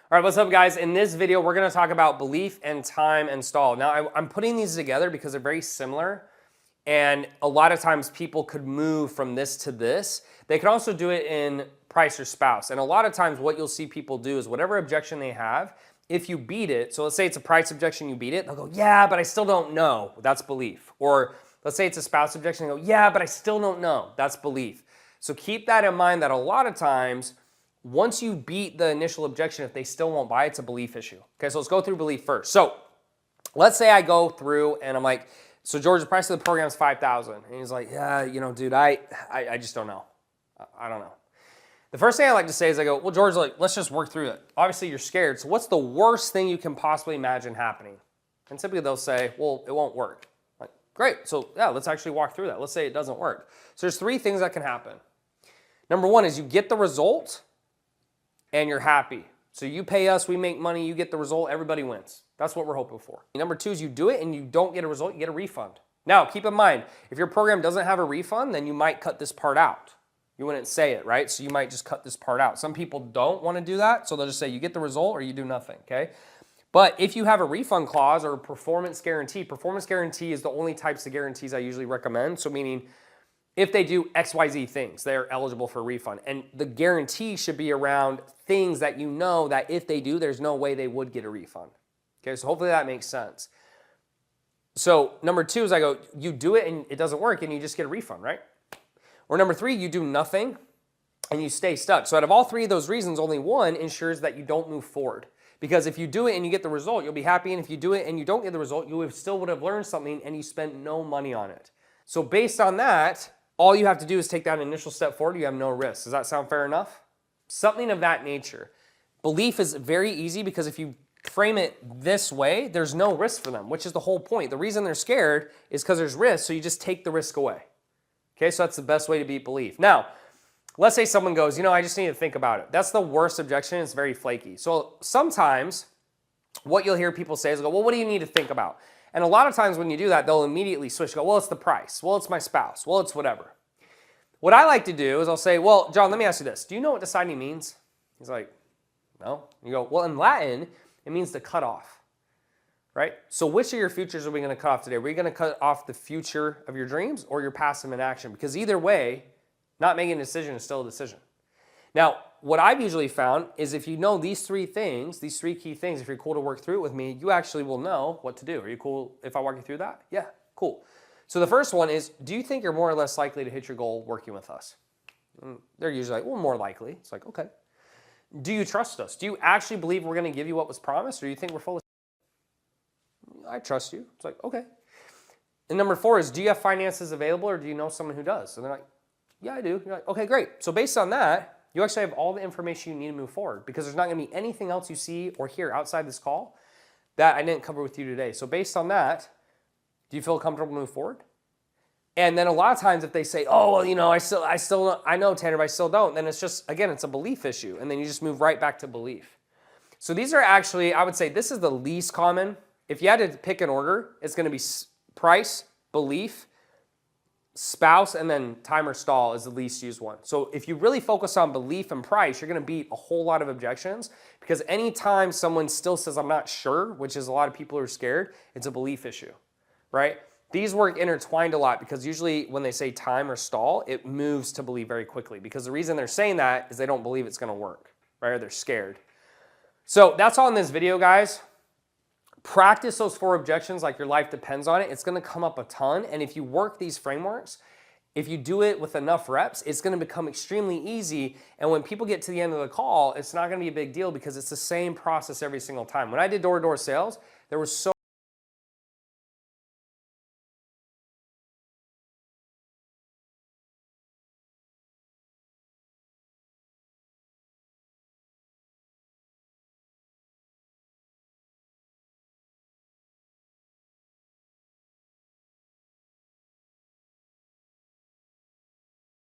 All right, what's up guys? In this video, we're gonna talk about belief and time and stall. Now, I'm putting these together because they're very similar, and a lot of times people could move from this to this. They can also do it in price or spouse. And a lot of times what you'll see people do is whatever objection they have, if you beat it, so let's say it's a price objection, you beat it, they'll go, yeah, but I still don't know. That's belief. Or let's say it's a spouse objection, they go, yeah, but I still don't know. That's belief. So keep that in mind that a lot of times, once you beat the initial objection, if they still won't buy, it's a belief issue. Okay, so let's go through belief first. So let's say I go through and I'm like, so George, the price of the program is $5,000. And he's like, yeah, you know, dude, I just don't know. I don't know. The first thing I like to say is I go, well, George, like, let's just work through it. Obviously you're scared. So what's the worst thing you can possibly imagine happening? And typically they'll say, well, it won't work. Like, great. So yeah, let's actually walk through that. Let's say it doesn't work. So there's three things that can happen. Number one is you get the result and you're happy. So you pay us, we make money, you get the result, everybody wins. That's what we're hoping for. Number two is you do it and you don't get a result, you get a refund. Now, keep in mind, if your program doesn't have a refund, then you might cut this part out. You wouldn't say it, right? So you might just cut this part out. Some people don't want to do that, so they'll just say you get the result or you do nothing, okay? But if you have a refund clause or a performance guarantee is the only types of guarantees I usually recommend. So meaning, if they do XYZ things, they're eligible for a refund. And the guarantee should be around things that you know that if they do, there's no way they would get a refund. Okay, so hopefully that makes sense. So number two is I go, you do it and it doesn't work and you just get a refund, right? Or number three, you do nothing and you stay stuck. So out of all three of those reasons, only one ensures that you don't move forward. Because if you do it and you get the result, you'll be happy. And if you do it and you don't get the result, you still would have learned something and you spent no money on it. So based on that, all you have to do is take that initial step forward. You have no risk. Does that sound fair enough? Something of that nature. Belief is very easy because if you frame it this way, there's no risk for them, which is the whole point. The reason they're scared is because there's risk, so you just take the risk away. Okay, so that's the best way to beat belief. Now, let's say someone goes, you know, I just need to think about it. That's the worst objection. It's very flaky. So sometimes what you'll hear people say is, well, what do you need to think about? And a lot of times when you do that, they'll immediately switch, go, well, it's the price. Well, it's my spouse. Well, it's whatever. What I like to do is I'll say, well, John, let me ask you this. Do you know what deciding means? He's like, no. You go, well, in Latin, it means to cut off, right? So which of your futures are we going to cut off today? Are we going to cut off the future of your dreams or your passive inaction? Because either way, not making a decision is still a decision. Now, what I've usually found is if you know these three things, these three key things, if you're cool to work through it with me, you actually will know what to do. Are you cool if I walk you through that? Yeah, cool. So the first one is, do you think you're more or less likely to hit your goal working with us? And they're usually like, well, more likely. It's like, okay. Do you trust us? Do you actually believe we're going to give you what was promised, or do you think we're full of I trust you. It's like, okay. And number four is, do you have finances available, or do you know someone who does? And they're like, yeah, I do. You're like, okay, great. So based on that, you actually have all the information you need to move forward because there's not going to be anything else you see or hear outside this call that I didn't cover with you today. So based on that, do you feel comfortable to move forward? And then a lot of times if they say, oh, well, you know, I know Tanner, but I still don't, then it's just, again, it's a belief issue. And then you just move right back to belief. So these are actually, I would say this is the least common. If you had to pick an order, it's going to be price, belief, spouse, and then time or stall is the least used one. So if you really focus on belief and price, you're going to beat a whole lot of objections because anytime someone still says, I'm not sure, which is a lot of people who are scared, it's a belief issue, right? These work intertwined a lot because usually when they say time or stall, it moves to believe very quickly because the reason they're saying that is they don't believe it's going to work, right? Or they're scared. So that's all in this video, guys. Practice those four objections like your life depends on it. It's going to come up a ton. And if you work these frameworks, if you do it with enough reps, it's going to become extremely easy. And when people get to the end of the call, it's not going to be a big deal because it's the same process every single time. When I did door-to-door sales, there was so